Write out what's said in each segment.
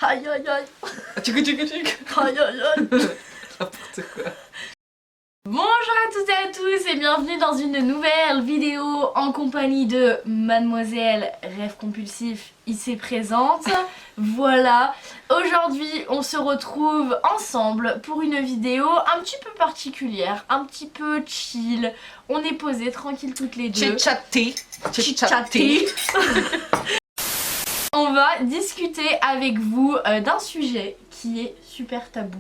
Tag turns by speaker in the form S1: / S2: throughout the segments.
S1: Aïe aïe aïe.
S2: Tchoukou.
S1: Aïe aïe aïe.
S2: N'importe quoi.
S1: Bonjour à toutes et à tous et bienvenue dans une nouvelle vidéo en compagnie de Mademoiselle Rêve Compulsif ici présente. Voilà, aujourd'hui on se retrouve ensemble pour une vidéo un petit peu particulière, un petit peu chill. On est posés tranquille toutes les deux.
S2: Chit-chatté.
S1: On va discuter avec vous d'un sujet qui est super tabou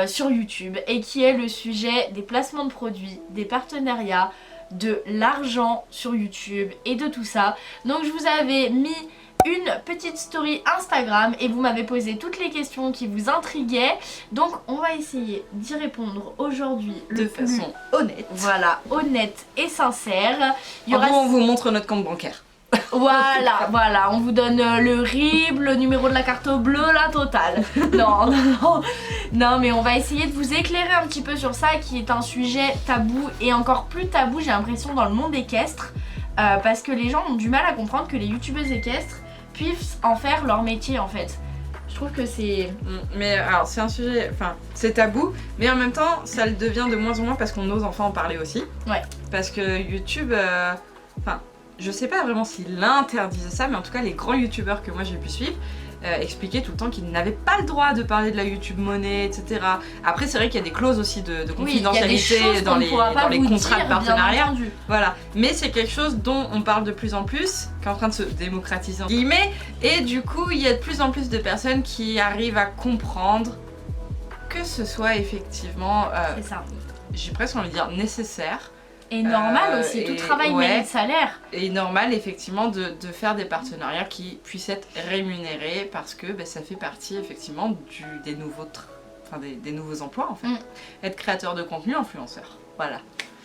S1: sur YouTube et qui est le sujet des placements de produits, des partenariats, de l'argent sur YouTube et de tout ça. Donc je vous avais mis une petite story Instagram et vous m'avez posé toutes les questions qui vous intriguaient. Donc on va essayer d'y répondre aujourd'hui
S2: De façon honnête.
S1: Voilà, honnête et sincère.
S2: En gros, on vous montre notre compte bancaire.
S1: Voilà, on vous donne le RIB, le numéro de la carte bleue, la totale. Non, mais on va essayer de vous éclairer un petit peu sur ça qui est un sujet tabou et encore plus tabou j'ai l'impression dans le monde équestre parce que les gens ont du mal à comprendre que les youtubeuses équestres puissent en faire leur métier en fait. Je trouve que c'est...
S2: Mais alors c'est un sujet, enfin c'est tabou, mais en même temps ça le devient de moins en moins parce qu'on ose enfin en parler aussi.
S1: Ouais.
S2: Parce que YouTube, enfin je sais pas vraiment s'il interdisait ça, mais en tout cas les grands youtubeurs que moi j'ai pu suivre expliquaient tout le temps qu'ils n'avaient pas le droit de parler de la YouTube monnaie, etc. Après c'est vrai qu'il y a des clauses aussi de confidentialité dans les contrats de partenariat. Voilà, mais c'est quelque chose dont on parle de plus en plus, qui est en train de se démocratiser entre guillemets, et du coup il y a de plus en plus de personnes qui arrivent à comprendre que ce soit effectivement, j'ai presque envie de dire nécessaire.
S1: Et normal aussi, tout travail mérite salaire. Et
S2: normal effectivement de faire des partenariats qui puissent être rémunérés parce que ça fait partie effectivement des nouveaux emplois en fait. Être créateur de contenu, influenceur, voilà.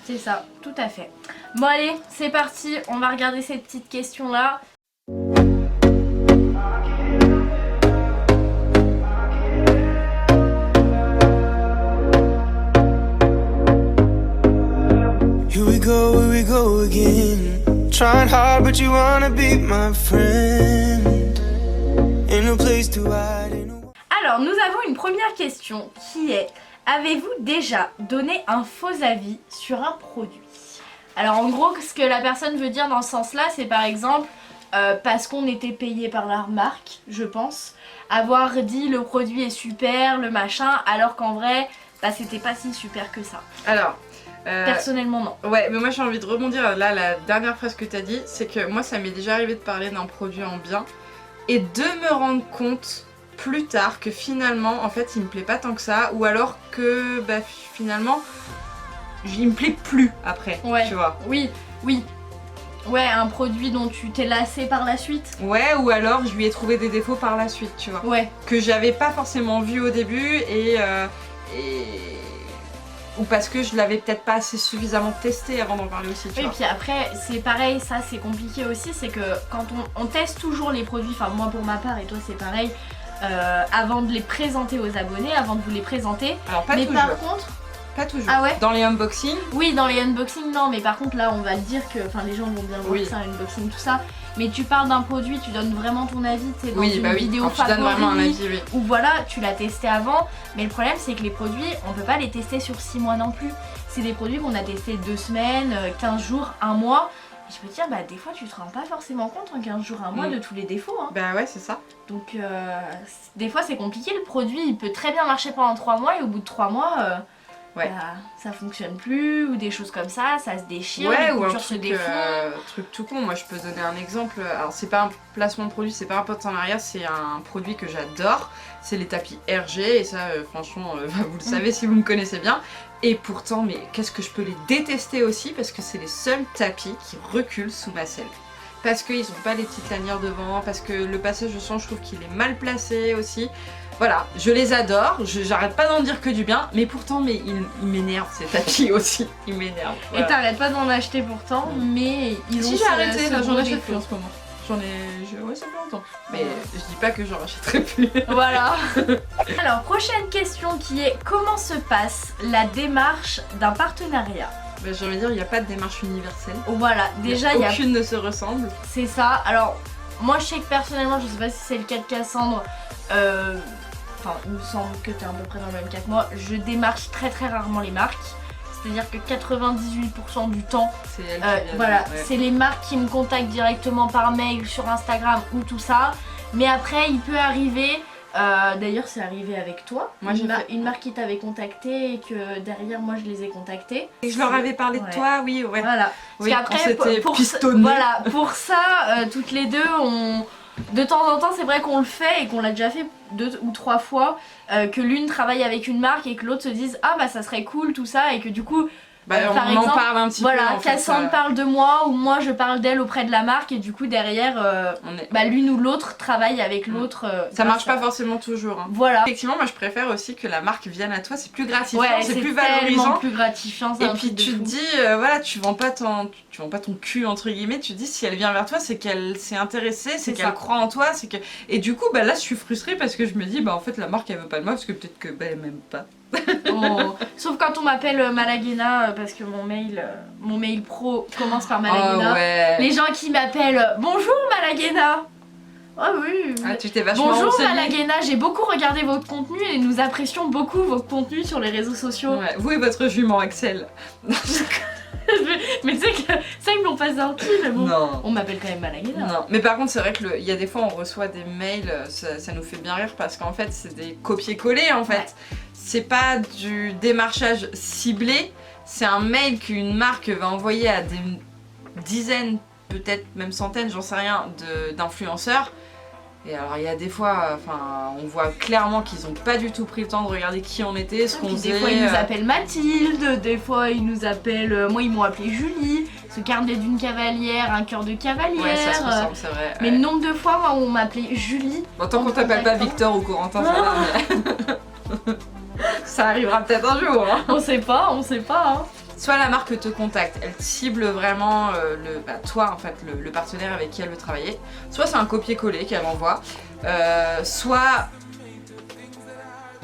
S1: C'est ça, tout à fait. Bon allez, c'est parti, on va regarder cette petite question là.
S3: Here we go again. Trying hard, but you wanna be my friend. In a place to hide.
S1: Alors, nous avons une première question qui est: avez-vous déjà donné un faux avis sur un produit? Alors, en gros, ce que la personne veut dire dans ce sens-là, c'est par exemple parce qu'on était payé par la marque, je pense, avoir dit le produit est super, le machin, alors qu'en vrai, c'était pas si super que ça.
S2: Alors.
S1: Personnellement non.
S2: Ouais, mais moi j'ai envie de rebondir là, la dernière phrase que t'as dit, c'est que moi ça m'est déjà arrivé de parler d'un produit en bien et de me rendre compte plus tard que finalement en fait il me plaît pas tant que ça, ou alors que finalement il me plaît plus après, tu vois.
S1: Oui. Ouais, un produit dont tu t'es lassé par la suite.
S2: Ouais, ou alors je lui ai trouvé des défauts par la suite, tu vois.
S1: Ouais.
S2: Que j'avais pas forcément vu au début ou parce que je l'avais peut-être pas assez suffisamment testé avant d'en parler aussi, tu vois.
S1: Et puis après, c'est pareil, ça c'est compliqué aussi, c'est que quand on teste toujours les produits, enfin moi pour ma part et toi c'est pareil, avant de les présenter aux abonnés, avant de vous les présenter.
S2: Alors pas toujours.
S1: Mais par contre...
S2: Pas toujours.
S1: Ah ouais?
S2: Dans les unboxings?
S1: Oui, dans les unboxings, non, mais par contre là on va le dire que, enfin les gens vont bien voir que c'est un unboxing, tout ça. Mais tu parles d'un produit, tu donnes vraiment ton avis, tu sais, dans une vidéo
S2: favori, tu donnes vraiment un avis,
S1: ou voilà, tu l'as testé avant. Mais le problème c'est que les produits, on peut pas les tester sur 6 mois non plus. C'est des produits qu'on a testés 2 semaines, 15 jours, 1 mois. Et je peux te dire, des fois tu te rends pas forcément compte en 15 jours, 1 mois de tous les défauts. Hein.
S2: Bah ouais, c'est ça.
S1: Donc des fois c'est compliqué, le produit il peut très bien marcher pendant 3 mois et au bout de 3 mois... ça fonctionne plus, ou des choses comme ça se déchire, les coutures se défont.
S2: Truc tout con, moi je peux donner un exemple. Alors c'est pas un placement de produit, c'est pas un partenariat, c'est un produit que j'adore. C'est les tapis RG et ça franchement vous le savez si vous me connaissez bien. Et pourtant mais qu'est-ce que je peux les détester aussi, parce que c'est les seuls tapis qui reculent sous ma selle. Parce qu'ils ont pas les petites lanières devant, parce que le passage de sang je trouve qu'il est mal placé aussi. Voilà, je les adore, j'arrête pas d'en dire que du bien, mais pourtant ils m'énervent ces tapis aussi, ils m'énervent. Voilà.
S1: Et t'arrêtes pas d'en acheter pourtant, mais ils ont...
S2: Si j'ai arrêté, j'en achète plus en ce moment. Ouais, ça fait longtemps. Mais je dis pas que j'en rachèterai plus.
S1: Voilà. Alors, prochaine question qui est: comment se passe la démarche d'un partenariat?
S2: J'ai envie de dire, il n'y a pas de démarche universelle.
S1: Voilà, déjà
S2: aucune ne se ressemble.
S1: C'est ça. Alors, moi je sais que personnellement, je sais pas si c'est le cas de Cassandre, enfin il me semble que tu es à peu près dans le même cas que moi, je démarche très rarement les marques. C'est-à-dire que 98% du temps,
S2: c'est elles qui viennent,
S1: voilà,
S2: ouais.
S1: c'est les marques qui me contactent directement par mail, sur Instagram ou tout ça. Mais après, il peut arriver, d'ailleurs c'est arrivé avec toi,
S2: moi,
S1: une marque qui t'avait contacté et que derrière moi je les ai contactés.
S2: Et je leur avais parlé de toi, oui, ouais.
S1: Voilà.
S2: Oui,
S1: Parce qu'après,
S2: voilà,
S1: pour ça, toutes les deux, de temps en temps, c'est vrai qu'on le fait et qu'on l'a déjà fait 2 ou 3 fois, que l'une travaille avec une marque et que l'autre se dise ah bah ça serait cool tout ça et que du coup
S2: par exemple, en parle un petit peu.
S1: Voilà, Cassandre parle de moi ou moi je parle d'elle auprès de la marque et du coup derrière l'une ou l'autre travaille avec l'autre.
S2: Ça marche pas forcément toujours. Hein.
S1: Voilà.
S2: Effectivement, moi je préfère aussi que la marque vienne à toi, c'est plus gratifiant,
S1: ouais,
S2: c'est plus valorisant.
S1: Plus gratifiant.
S2: Et puis tu te dis, voilà, tu vends pas ton cul entre guillemets, tu te dis si elle vient vers toi, c'est qu'elle s'est intéressée, c'est qu'elle croit en toi, c'est que. Et du coup, là je suis frustrée parce que je me dis, en fait la marque elle veut pas de moi parce que peut-être que elle m'aime pas.
S1: Oh. Sauf quand on m'appelle Malagena parce que mon mail pro commence par Malagena.
S2: Oh, ouais.
S1: Les gens qui m'appellent bonjour Malagena. Oh oui.
S2: Ah, tu t'es vachement
S1: bonjour
S2: renseignée.
S1: Malagena, j'ai beaucoup regardé votre contenu et nous apprécions beaucoup vos contenus sur les réseaux sociaux.
S2: Ouais. Vous et votre jument Axel.
S1: Mais tu sais que ça ils me l'ont pas sorti, mais bon.
S2: Non.
S1: On m'appelle quand même Malagena.
S2: Non, mais par contre c'est vrai que il y a des fois on reçoit des mails, ça nous fait bien rire parce qu'en fait c'est des copier-coller en fait. Ouais. C'est pas du démarchage ciblé, c'est un mail qu'une marque va envoyer à des dizaines, peut-être même centaines, j'en sais rien, d'influenceurs. Et alors il y a des fois, on voit clairement qu'ils ont pas du tout pris le temps de regarder qui on était, ce qu'on faisait.
S1: Des fois ils nous appellent Mathilde, des fois ils nous appellent, moi ils m'ont appelé Julie, ce carnet d'une cavalière, un cœur de cavalière.
S2: Ouais, ça se ressemble, c'est vrai.
S1: Mais le nombre de fois moi, où on m'appelait Julie.
S2: Bon, tant qu'on t'appelle pas Victor ou Corentin, ça va, mais... ça arrivera peut-être un jour. Hein.
S1: On sait pas. Hein.
S2: Soit la marque te contacte, elle cible vraiment toi en fait, le partenaire avec qui elle veut travailler. Soit c'est un copier-coller qu'elle envoie. Soit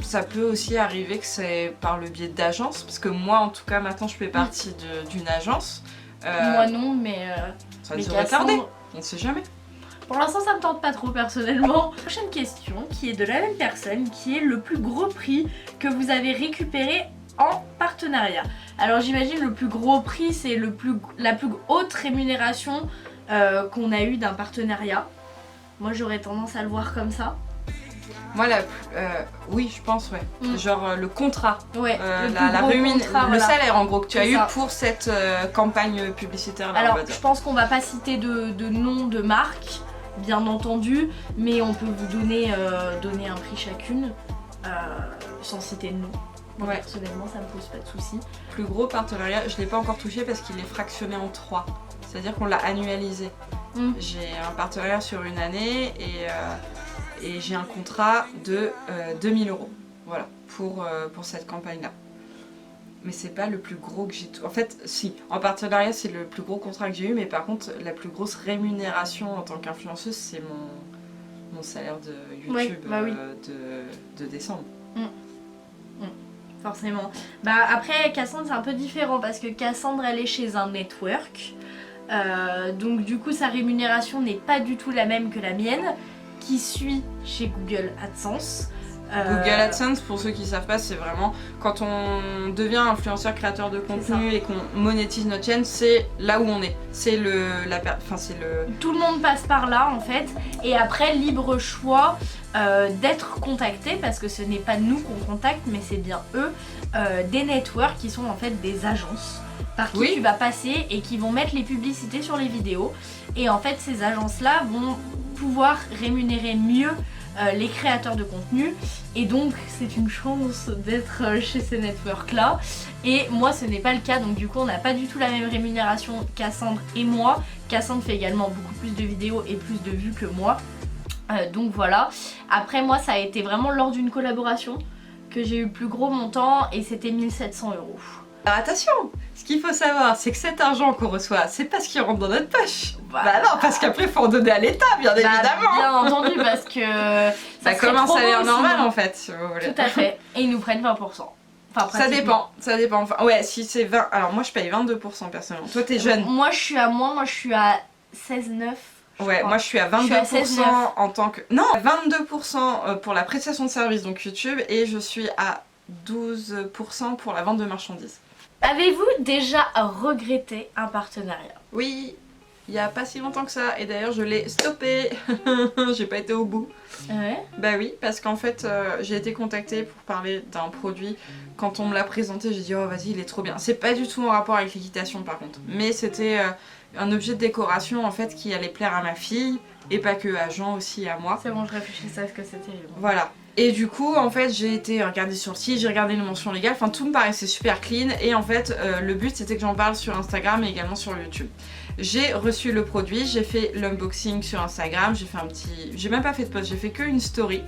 S2: ça peut aussi arriver que c'est par le biais d'agences. Parce que moi en tout cas maintenant je fais partie d'une agence.
S1: Moi non mais...
S2: ça va se retarder, on ne sait jamais.
S1: Pour l'instant ça me tente pas trop personnellement. Prochaine question qui est de la même personne, qui est le plus gros prix que vous avez récupéré en partenariat. Alors j'imagine le plus gros prix c'est la plus haute rémunération qu'on a eu d'un partenariat. Moi j'aurais tendance à le voir comme ça.
S2: Moi oui je pense ouais. Genre le contrat,
S1: ouais,
S2: le salaire en gros que tu as eu pour cette campagne publicitaire là.
S1: Alors je pense qu'on va pas citer de nom de marque bien entendu, mais on peut vous donner un prix chacune sans citer de nom. Moi, personnellement ça me pose pas de soucis.
S2: Plus gros partenariat, je l'ai pas encore touché parce qu'il est fractionné en 3. C'est-à-dire qu'on l'a annualisé. J'ai un partenariat sur une année et j'ai un contrat de 2000 €. Voilà, pour cette campagne-là. Mais c'est pas le plus gros que j'ai... En fait, si, en partenariat c'est le plus gros contrat que j'ai eu, mais par contre la plus grosse rémunération en tant qu'influenceuse c'est mon salaire de YouTube de décembre.
S1: Forcément. Après Cassandre c'est un peu différent parce que Cassandre elle est chez un network. Donc du coup sa rémunération n'est pas du tout la même que la mienne qui suit chez Google AdSense.
S2: Google AdSense, pour ceux qui ne savent pas, c'est vraiment quand on devient influenceur créateur de contenu et qu'on monétise notre chaîne, c'est là où on est. C'est
S1: Tout le monde passe par là en fait. Et après, libre choix d'être contacté, parce que ce n'est pas nous qu'on contacte, mais c'est bien eux, des networks qui sont en fait des agences par qui tu vas passer et qui vont mettre les publicités sur les vidéos. Et en fait, ces agences-là vont pouvoir rémunérer mieux les créateurs de contenu et donc c'est une chance d'être chez ces networks là et moi ce n'est pas le cas, donc du coup on n'a pas du tout la même rémunération Cassandre et moi. Cassandre fait également beaucoup plus de vidéos et plus de vues que moi, donc voilà. Après moi ça a été vraiment lors d'une collaboration que j'ai eu le plus gros montant et c'était 1700 €.
S2: Alors attention, ce qu'il faut savoir, c'est que cet argent qu'on reçoit, c'est pas ce qui rentre dans notre poche. Bah non, parce qu'après il faut en donner à l'État, bien évidemment.
S1: Bien entendu, parce que
S2: ça comme un salaire normal en fait, si vous voulez.
S1: Tout à fait, et ils nous prennent 20%. Enfin,
S2: ça dépend. Enfin, ouais, si c'est 20, alors moi je paye 22% personnellement. Toi t'es jeune.
S1: Moi je suis à 16,9.
S2: Ouais, moi je suis à 22% en tant que... Non, 22% pour la prestation de service, donc YouTube, et je suis à 12% pour la vente de marchandises.
S1: Avez-vous déjà regretté un partenariat?
S2: Oui, il y a pas si longtemps que ça, et d'ailleurs je l'ai stoppé. J'ai pas été au bout.
S1: Ouais.
S2: Bah oui, parce qu'en fait j'ai été contactée pour parler d'un produit. Quand on me l'a présenté, j'ai dit oh vas-y il est trop bien. C'est pas du tout en rapport avec l'équitation par contre, mais c'était un objet de décoration en fait qui allait plaire à ma fille et pas que, à Jean aussi et à moi.
S1: C'est bon, je réfléchissais à ce que c'était.
S2: Voilà. Et du coup en fait j'ai été regarder sur le site, j'ai regardé les mentions légales, enfin tout me paraissait super clean et en fait le but c'était que j'en parle sur Instagram et également sur YouTube. J'ai reçu le produit, j'ai fait l'unboxing sur Instagram, j'ai fait un petit... J'ai même pas fait de post, j'ai fait qu'une story.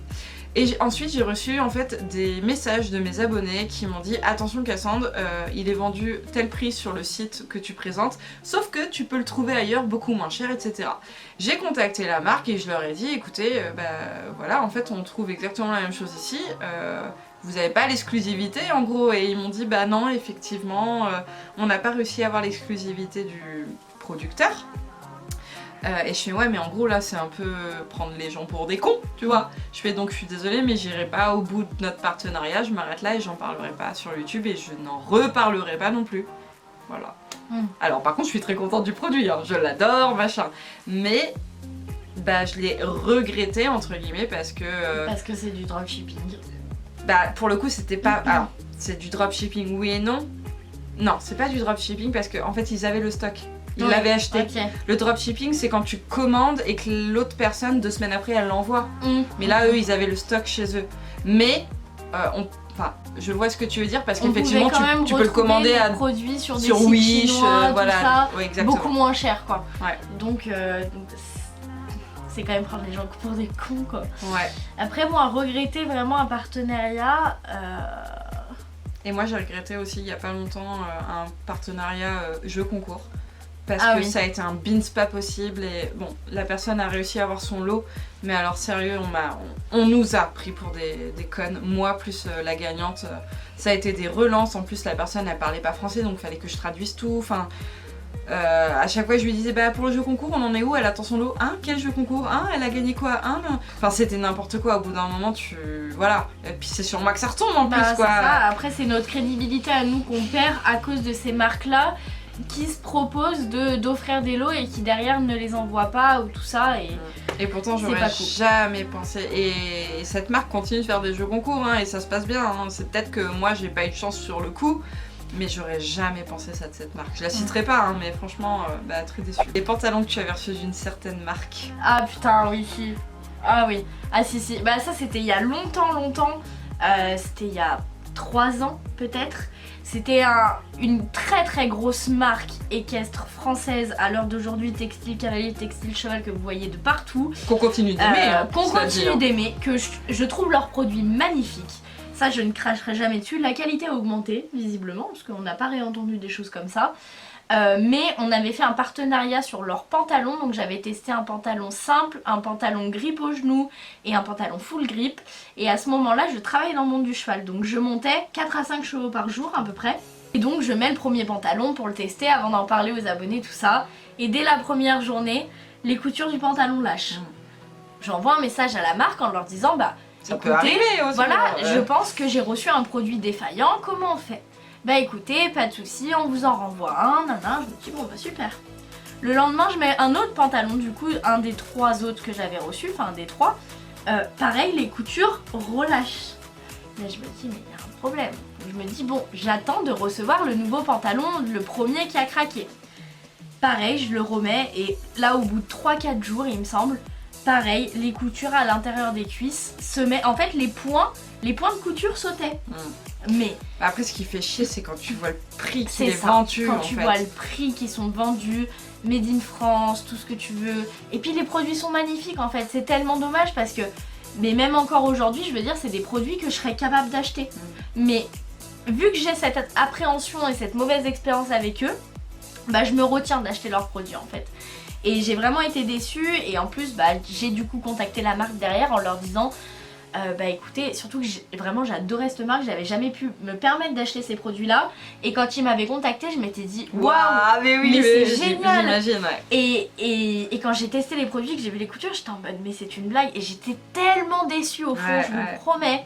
S2: Et ensuite j'ai reçu en fait des messages de mes abonnés qui m'ont dit attention Cassandre, il est vendu tel prix sur le site que tu présentes, sauf que tu peux le trouver ailleurs beaucoup moins cher, etc. J'ai contacté la marque et je leur ai dit écoutez, voilà en fait on trouve exactement la même chose ici, vous n'avez pas l'exclusivité en gros, et ils m'ont dit bah non effectivement on n'a pas réussi à avoir l'exclusivité du producteur. Et je fais ouais mais en gros là c'est un peu prendre les gens pour des cons tu vois. Je fais donc je suis désolée mais j'irai pas au bout de notre partenariat, je m'arrête là et j'en parlerai pas sur YouTube et je n'en reparlerai pas non plus. Voilà. Alors par contre je suis très contente du produit, hein. Je l'adore machin, mais bah je l'ai regretté entre guillemets parce que...
S1: Parce que c'est du dropshipping.
S2: Bah pour le coup c'était pas... Alors c'est du dropshipping oui et non. Non c'est pas du dropshipping parce qu'en fait ils avaient le stock. Ils l'avaient acheté. Okay. Le dropshipping c'est quand tu commandes et que l'autre personne 2 semaines après elle l'envoie. Mais là eux ils avaient le stock chez eux. Mais enfin, je vois ce que tu veux dire parce qu'effectivement tu peux le commander à
S1: produits sur des sites
S2: Wish,
S1: chinois,
S2: voilà,
S1: tout ça,
S2: ouais, exactement.
S1: Beaucoup moins cher quoi.
S2: Ouais.
S1: Donc c'est quand même prendre les gens pour des cons quoi.
S2: Ouais.
S1: Après moi regretter vraiment un partenariat.
S2: Et moi j'ai regretté aussi il y a pas longtemps un partenariat jeu concours. Parce que ça a été un bins pas possible et bon, la personne a réussi à avoir son lot, mais alors sérieux, on nous a pris pour des connes, moi plus la gagnante, ça a été des relances, en plus la personne elle parlait pas français donc fallait que je traduise tout, enfin à chaque fois je lui disais bah pour le jeu concours on en est où, elle attend son lot, hein quel jeu concours, hein elle a gagné quoi, hein enfin c'était n'importe quoi, au bout d'un moment voilà, et puis c'est sur moi que ça retombe en plus quoi.
S1: Ça. Après c'est notre crédibilité à nous qu'on perd à cause de ces marques là qui se proposent d'offrir des lots et qui derrière ne les envoient pas ou tout ça
S2: et pourtant j'aurais jamais pensé, et cette marque continue de faire des jeux concours hein, et ça se passe bien hein. C'est peut-être que moi j'ai pas eu de chance sur le coup mais j'aurais jamais pensé ça de cette marque, je la citerai pas hein, mais franchement très déçue. Les pantalons que tu avais reçus d'une certaine marque,
S1: ah putain oui si, ah oui, ah si bah ça c'était il y a longtemps, c'était il y a 3 ans peut-être. C'était une très très grosse marque équestre française à l'heure d'aujourd'hui, textile cavalier, textile cheval que vous voyez de partout.
S2: Qu'on continue d'aimer.
S1: Qu'on continue d'aimer, que je trouve leurs produits magnifiques. Ça je ne cracherai jamais dessus. La qualité a augmenté visiblement parce qu'on n'a pas réentendu des choses comme ça. Mais on avait fait un partenariat sur leurs pantalons, donc j'avais testé un pantalon simple, un pantalon grip au genou et un pantalon full grip. Et à ce moment là je travaillais dans le monde du cheval, donc je montais 4 à 5 chevaux par jour à peu près. Et donc je mets le premier pantalon pour le tester avant d'en parler aux abonnés, tout ça. Et dès la première journée, les coutures du pantalon lâchent. J'envoie un message à la marque en leur disant bah
S2: ça peut arriver aussi,
S1: voilà, je pense que j'ai reçu un produit défaillant, comment on fait? Bah écoutez, pas de soucis, on vous en renvoie un, je me dis bon bah super. Le lendemain je mets un autre pantalon, du coup un des 3 autres que j'avais reçu, enfin un des 3, pareil les coutures relâchent. Là je me dis mais il y a un problème. Je me dis bon j'attends de recevoir le nouveau pantalon, le premier qui a craqué. Pareil je le remets et là au bout de 3-4 jours il me semble, pareil les coutures à l'intérieur des cuisses se mettent, en fait les points de couture sautaient. Mais
S2: après ce qui fait chier c'est quand tu vois le prix qui est vendu
S1: quand tu vois le prix qui sont vendus, made in France, tout ce que tu veux, et puis les produits sont magnifiques en fait, c'est tellement dommage parce que, mais même encore aujourd'hui je veux dire c'est des produits que je serais capable d'acheter, mais vu que j'ai cette appréhension et cette mauvaise expérience avec eux, bah je me retiens d'acheter leurs produits en fait. Et j'ai vraiment été déçue et en plus bah j'ai du coup contacté la marque derrière en leur disant Bah écoutez, surtout que vraiment j'adorais cette marque, j'avais jamais pu me permettre d'acheter ces produits là et quand ils m'avaient contacté je m'étais dit waouh mais c'est génial.
S2: J'imagine, ouais.
S1: Et quand j'ai testé les produits, que j'ai vu les coutures, j'étais en mode mais c'est une blague et j'étais tellement déçue au fond, je vous promets.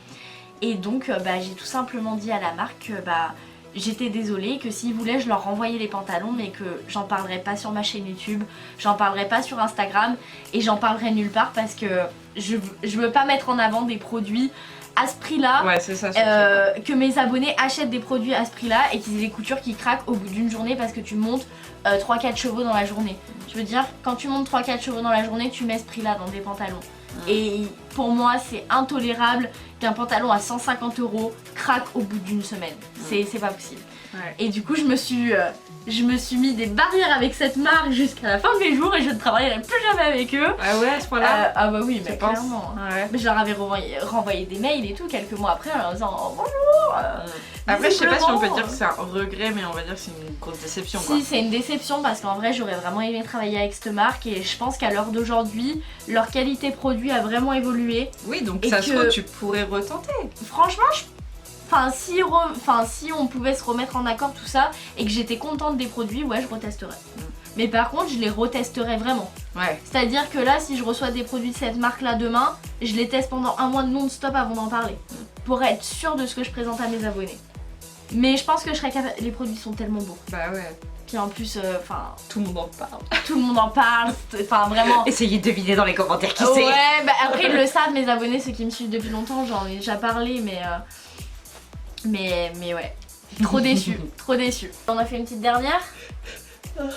S1: Et donc bah j'ai tout simplement dit à la marque que bah j'étais désolée, que s'ils voulaient je leur renvoyais les pantalons mais que j'en parlerai pas sur ma chaîne YouTube, j'en parlerai pas sur Instagram et j'en parlerai nulle part parce que je veux pas mettre en avant des produits à ce prix là,
S2: ouais, c'est ça,
S1: que mes abonnés achètent des produits à ce prix là et qu'ils aient des coutures qui craquent au bout d'une journée parce que tu montes 3-4 chevaux dans la journée. Je veux dire, quand tu montes 3-4 chevaux dans la journée, tu mets ce prix là dans des pantalons. Et pour moi c'est intolérable qu'un pantalon à 150 € craque au bout d'une semaine, c'est pas possible. Et du coup je me suis mis des barrières avec cette marque jusqu'à la fin de mes jours et je ne travaillerai plus jamais avec eux.
S2: Ah ouais, à ce point-là
S1: ah bah oui, mais clairement. Mais je leur avais renvoyé des mails et tout quelques mois après en leur disant oh, bonjour.
S2: Après je sais pas si on peut dire que c'est un regret, mais on va dire que c'est une grosse déception quoi.
S1: Si, c'est une déception parce qu'en vrai j'aurais vraiment aimé travailler avec cette marque et je pense qu'à l'heure d'aujourd'hui leur qualité produit a vraiment évolué.
S2: Oui, donc ça se trouve tu pourrais retenter.
S1: Franchement si on pouvait se remettre en accord tout ça et que j'étais contente des produits, ouais je retesterais. Mais par contre je les retesterais vraiment.
S2: Ouais.
S1: C'est-à-dire que là si je reçois des produits de cette marque là demain, je les teste pendant un mois non-stop avant d'en parler. Pour être sûre de ce que je présente à mes abonnés. Mais je pense que je serais capable, les produits sont tellement beaux.
S2: Bah ouais.
S1: Puis en plus,
S2: tout le monde en parle.
S1: Tout le monde en parle, enfin vraiment.
S2: Essayez de deviner dans les commentaires qui c'est.
S1: Ouais, bah après ils le savent mes abonnés, ceux qui me suivent depuis longtemps, j'en ai déjà parlé mais ouais, trop déçu, trop déçu. On a fait une petite dernière. On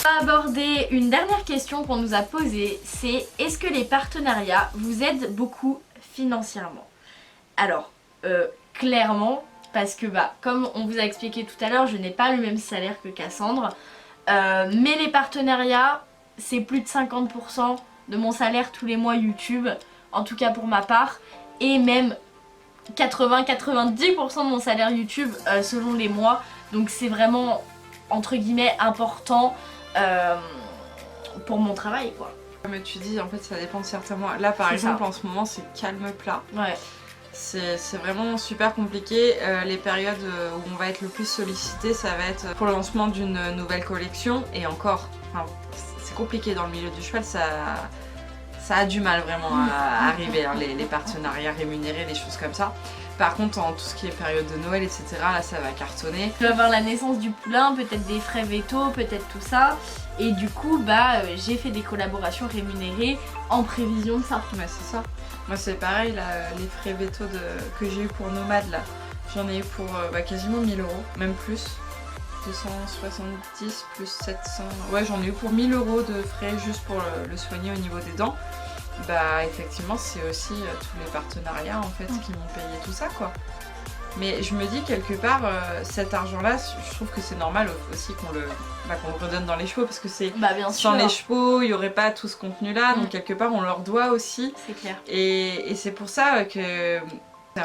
S1: va aborder une dernière question qu'on nous a posée, c'est est-ce que les partenariats vous aident beaucoup financièrement? Alors, clairement, parce que bah, comme on vous a expliqué tout à l'heure, je n'ai pas le même salaire que Cassandre, mais les partenariats, c'est plus de 50% de mon salaire tous les mois YouTube, en tout cas pour ma part, et même 80-90% de mon salaire YouTube selon les mois, donc c'est vraiment entre guillemets important pour mon travail quoi.
S2: Comme tu dis, en fait ça dépend de certains mois. Là par exemple en ce moment c'est calme plat.
S1: Ouais.
S2: C'est vraiment super compliqué. Les périodes où on va être le plus sollicité, ça va être pour le lancement d'une nouvelle collection et encore, c'est compliqué dans le milieu du cheval, ça a du mal vraiment à arriver, hein, les partenariats rémunérés, les choses comme ça. Par contre, en tout ce qui est période de Noël, etc., là ça va cartonner.
S1: Je vais avoir la naissance du poulain, peut-être des frais veto, peut-être tout ça. Et du coup, bah, j'ai fait des collaborations rémunérées en prévision de ça.
S2: Ouais, c'est ça. Moi c'est pareil, là, les frais veto que j'ai eu pour Nomade, là, j'en ai eu pour quasiment 1000 €, même plus. 270 plus 700, ouais j'en ai eu pour 1000 € de frais juste pour le soigner au niveau des dents. Bah effectivement c'est aussi tous les partenariats en fait qui m'ont payé tout ça quoi. Mais je me dis quelque part cet argent là, je trouve que c'est normal aussi qu'on le redonne dans les chevaux parce que c'est sans les chevaux il n'y aurait pas tout ce contenu là, donc quelque part on leur doit aussi.
S1: C'est clair.
S2: Et c'est pour ça que c'est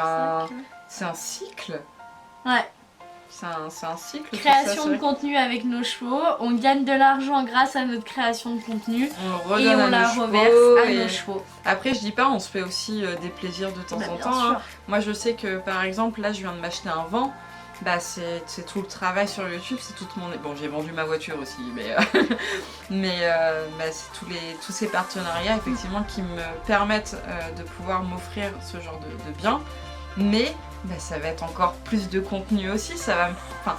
S2: un cycle.
S1: Ouais.
S2: C'est un cycle.
S1: Création de contenu avec nos chevaux, on gagne de l'argent grâce à notre création de contenu et on la reverse à nos chevaux.
S2: Après je dis pas, on se fait aussi des plaisirs de temps en temps. Hein. Moi je sais que par exemple là je viens de m'acheter un vent, bah c'est tout le travail sur YouTube, c'est toute mon... Bon j'ai vendu ma voiture aussi mais c'est tous ces partenariats effectivement qui me permettent de pouvoir m'offrir ce genre de biens. Mais ça va être encore plus de contenu aussi, ça va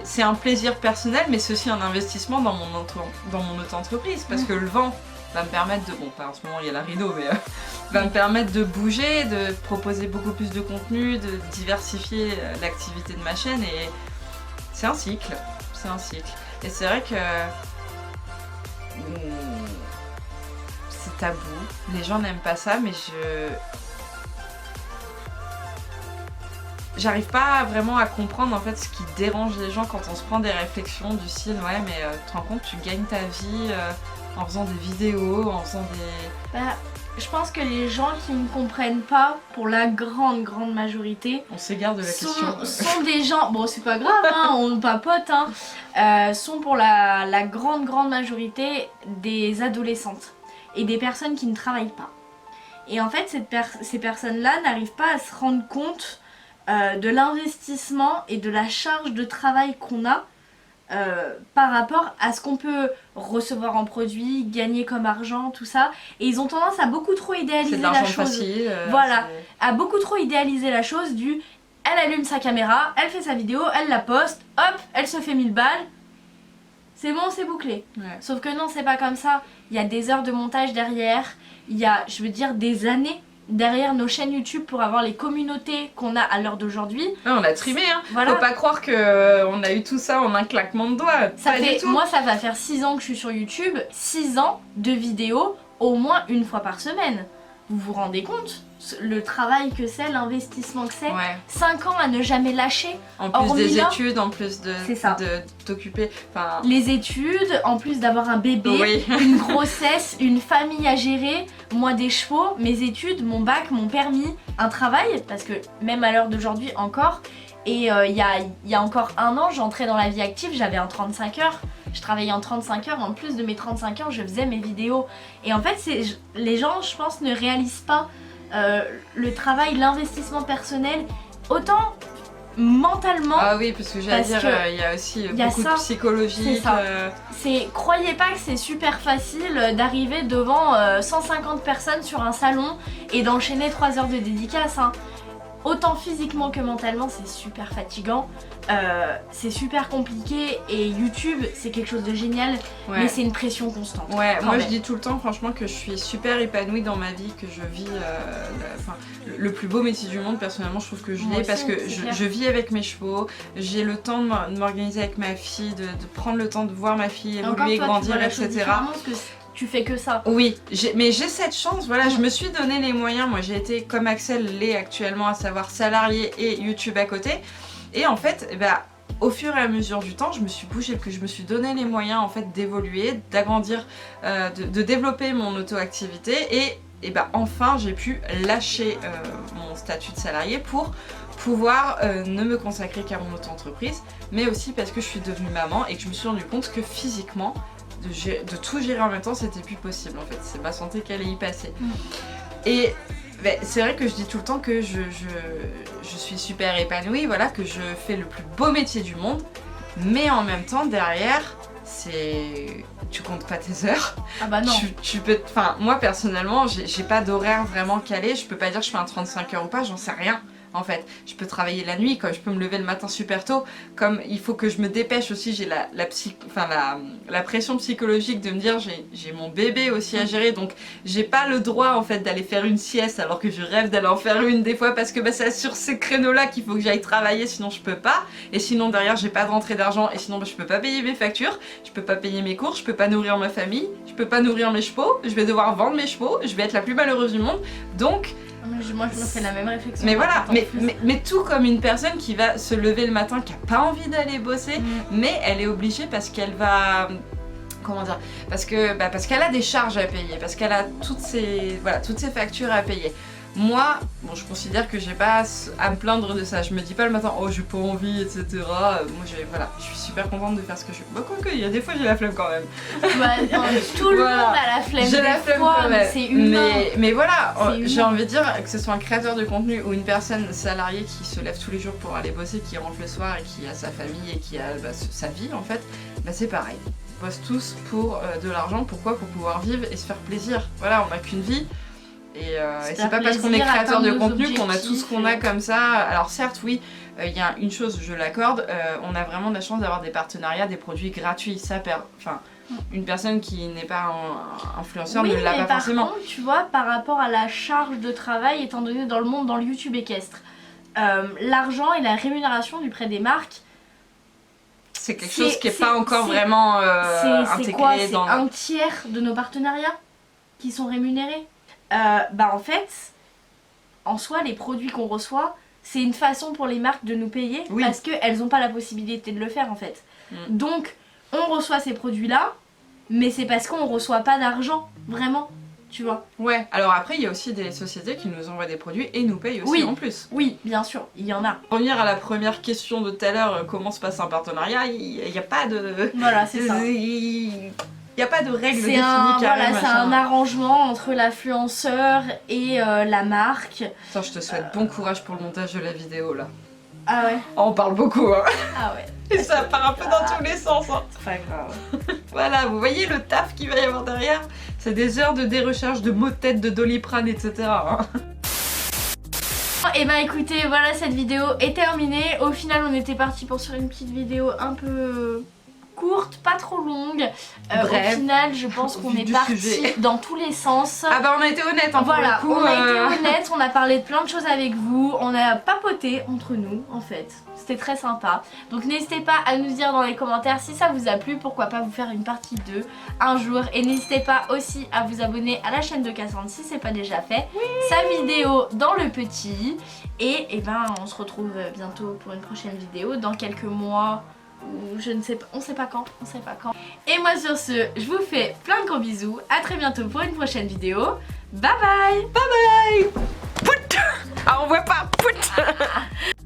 S2: c'est un plaisir personnel mais c'est aussi un investissement dans mon auto-entreprise parce que le vent va me permettre de, bon pas en ce moment il y a la Rhino mais va me permettre de bouger, de proposer beaucoup plus de contenu, de diversifier l'activité de ma chaîne et c'est un cycle, Et c'est vrai que c'est tabou, les gens n'aiment pas ça mais j'arrive pas vraiment à comprendre en fait ce qui dérange les gens quand on se prend des réflexions du style ouais mais tu te rends compte tu gagnes ta vie en faisant des vidéos, en faisant des...
S1: je pense que les gens qui ne comprennent pas, pour la grande majorité,
S2: on s'égare de la question.
S1: Sont des gens, bon c'est pas grave hein, on papote hein, sont pour la grande majorité des adolescentes et des personnes qui ne travaillent pas. Et en fait, ces personnes-là n'arrivent pas à se rendre compte de l'investissement et de la charge de travail qu'on a par rapport à ce qu'on peut recevoir en produits, gagner comme argent, tout ça. Et ils ont tendance à beaucoup trop idéaliser la chose.
S2: Facile,
S1: voilà, à beaucoup trop idéaliser la chose du elle allume sa caméra, elle fait sa vidéo, elle la poste, hop, elle se fait 1000 balles. C'est bon, c'est bouclé.
S2: Ouais.
S1: Sauf que non, c'est pas comme ça. Il y a des heures de montage derrière, il y a, je veux dire, des années derrière nos chaînes YouTube pour avoir les communautés qu'on a à l'heure d'aujourd'hui.
S2: Ouais, on a trimé, hein.
S1: Voilà.
S2: Faut pas croire qu'on a eu tout ça en un claquement de doigts.
S1: Ça
S2: pas
S1: fait,
S2: du tout.
S1: moi, ça va faire 6 ans que je suis sur YouTube, 6 ans de vidéos au moins une fois par semaine. Vous vous rendez compte le travail que c'est, l'investissement que c'est,
S2: Ouais.
S1: 5 ans à ne jamais lâcher.
S2: En plus
S1: Hormis
S2: des
S1: là,
S2: études, en plus de t'occuper. Enfin...
S1: Les études, en plus d'avoir un bébé,
S2: Oui.
S1: une grossesse, une famille à gérer, moi des chevaux, mes études, mon bac, mon permis, un travail, parce que même à l'heure d'aujourd'hui encore, et il y a encore 1 an, j'entrais dans la vie active, j'avais un 35 heures. Je travaillais en 35 heures, en plus de mes 35 heures, je faisais mes vidéos. Et en fait, les gens, je pense, ne réalisent pas le travail, l'investissement personnel, autant mentalement.
S2: Ah oui, parce que j'allais dire, il y a aussi beaucoup de psychologie.
S1: Croyez pas que c'est super facile d'arriver devant 150 personnes sur un salon et d'enchaîner 3 heures de dédicace. Hein. Autant physiquement que mentalement, c'est super fatigant. C'est super compliqué et YouTube c'est quelque chose de génial, mais c'est une pression constante.
S2: Ouais, moi je dis tout le temps franchement que je suis super épanouie dans ma vie, que je vis le plus beau métier du monde. Personnellement je trouve que je l'ai parce que je vis avec mes chevaux, j'ai le temps de m'organiser avec ma fille, de prendre le temps de voir ma fille évoluer, grandir, etc.
S1: Tu fais que ça.
S2: Oui, mais j'ai cette chance, voilà, je me suis donné les moyens. Moi j'ai été comme Axel l'est actuellement, à savoir salarié et YouTube à côté. Et en fait, au fur et à mesure du temps, je me suis bougée, que je me suis donné les moyens en fait d'évoluer, d'agrandir, de développer mon auto-activité et enfin j'ai pu lâcher mon statut de salarié pour pouvoir ne me consacrer qu'à mon auto-entreprise, mais aussi parce que je suis devenue maman et que je me suis rendu compte que physiquement, de tout gérer en même temps, c'était plus possible en fait. C'est ma santé qui allait y passer. Et c'est vrai que je dis tout le temps que je suis super épanouie, voilà, que je fais le plus beau métier du monde, mais en même temps derrière, tu comptes pas tes heures.
S1: Ah bah non.
S2: Enfin, moi personnellement, j'ai pas d'horaire vraiment calé, je peux pas dire je fais un 35 heures ou pas, j'en sais rien. En fait, je peux travailler la nuit, comme je peux me lever le matin super tôt, comme il faut que je me dépêche aussi, j'ai la pression psychologique de me dire j'ai mon bébé aussi à gérer, donc j'ai pas le droit en fait d'aller faire une sieste alors que je rêve d'aller en faire une des fois parce que c'est sur ces créneaux là qu'il faut que j'aille travailler, sinon je peux pas, et sinon derrière j'ai pas de rentrée d'argent, et sinon je peux pas payer mes factures, je peux pas payer mes courses, je peux pas nourrir ma famille, je peux pas nourrir mes chevaux, je vais devoir vendre mes chevaux, je vais être la plus malheureuse du monde, donc...
S1: Moi je me fais la même réflexion.
S2: Mais voilà, mais tout comme une personne qui va se lever le matin, qui a pas envie d'aller bosser, mais elle est obligée parce qu'elle va... Comment dire ? Parce qu'elle a des charges à payer, parce qu'elle a toutes ses factures à payer. Moi, bon, je considère que j'ai pas à me plaindre de ça. Je me dis pas le matin, oh j'ai pas envie, etc. Moi, je suis super contente de faire ce que je fais. Bah, quoique, il y a des fois j'ai la flemme quand même.
S1: Tout le monde a la flemme.
S2: J'ai la flemme quand même.
S1: C'est humain.
S2: Mais voilà, j'ai envie de dire que ce soit un créateur de contenu ou une personne salariée qui se lève tous les jours pour aller bosser, qui rentre le soir et qui a sa famille et qui a sa vie en fait, c'est pareil. On bosse tous pour de l'argent. Pourquoi ? Pour pouvoir vivre et se faire plaisir. Voilà, on n'a qu'une vie. Et c'est pas parce qu'on est créateur de contenu qu'on a tout ce qu'on a comme ça. Alors certes oui, il y a une chose, je l'accorde, on a vraiment de la chance d'avoir des partenariats, des produits gratuits. Une personne qui n'est pas influenceur ne l'a pas forcément.
S1: Par contre, tu vois, par rapport à la charge de travail, étant donné dans le YouTube équestre, l'argent et la rémunération du prêt des marques,
S2: c'est quelque chose qui n'est pas encore vraiment intégré.
S1: C'est quoi ? C'est un tiers de nos partenariats qui sont rémunérés. En fait, en soi, les produits qu'on reçoit, c'est une façon pour les marques de nous payer parce qu'elles n'ont pas la possibilité de le faire en fait. Donc, on reçoit ces produits-là, mais c'est parce qu'on ne reçoit pas d'argent, vraiment, tu vois.
S2: Ouais, alors après, il y a aussi des sociétés qui nous envoient des produits et nous payent aussi en plus.
S1: Oui, bien sûr, il y en a.
S2: Pour revenir à la première question de tout à l'heure, comment se passe un partenariat, il n'y a pas de...
S1: Voilà, c'est ça.
S2: Il n'y a pas de règle définie
S1: voilà, c'est un arrangement entre l'influenceur et la marque.
S2: Attends, je te souhaite bon courage pour le montage de la vidéo là.
S1: Ah ouais.
S2: Oh, on parle beaucoup hein.
S1: Ah ouais.
S2: Et ça part un peu dans tous les sens hein.
S1: C'est pas grave.
S2: Voilà, vous voyez le taf qu'il va y avoir derrière. C'est des heures de dérecherche de mots de tête, de Doliprane, etc. hein.
S1: Et bah écoutez, voilà, cette vidéo est terminée. Au final, on était parti pour sur une petite vidéo un peu courte, pas trop longue. Au final, je pense qu'on est parti dans tous les sens.
S2: Ah bah on a été honnête hein,
S1: voilà,
S2: pour le coup,
S1: on a été honnête, on a parlé de plein de choses avec vous, on a papoté entre nous en fait. C'était très sympa. Donc n'hésitez pas à nous dire dans les commentaires si ça vous a plu, pourquoi pas vous faire une partie 2 un jour. Et n'hésitez pas aussi à vous abonner à la chaîne de Cassandre si c'est pas déjà fait. Oui. Sa vidéo dans le petit. Et ben on se retrouve bientôt pour une prochaine vidéo dans quelques mois. Ou je ne sais pas, on sait pas quand, Et moi sur ce, je vous fais plein de gros bisous. À très bientôt pour une prochaine vidéo. Bye bye.
S2: Bye bye. Pout. Ah on voit pas. Pout.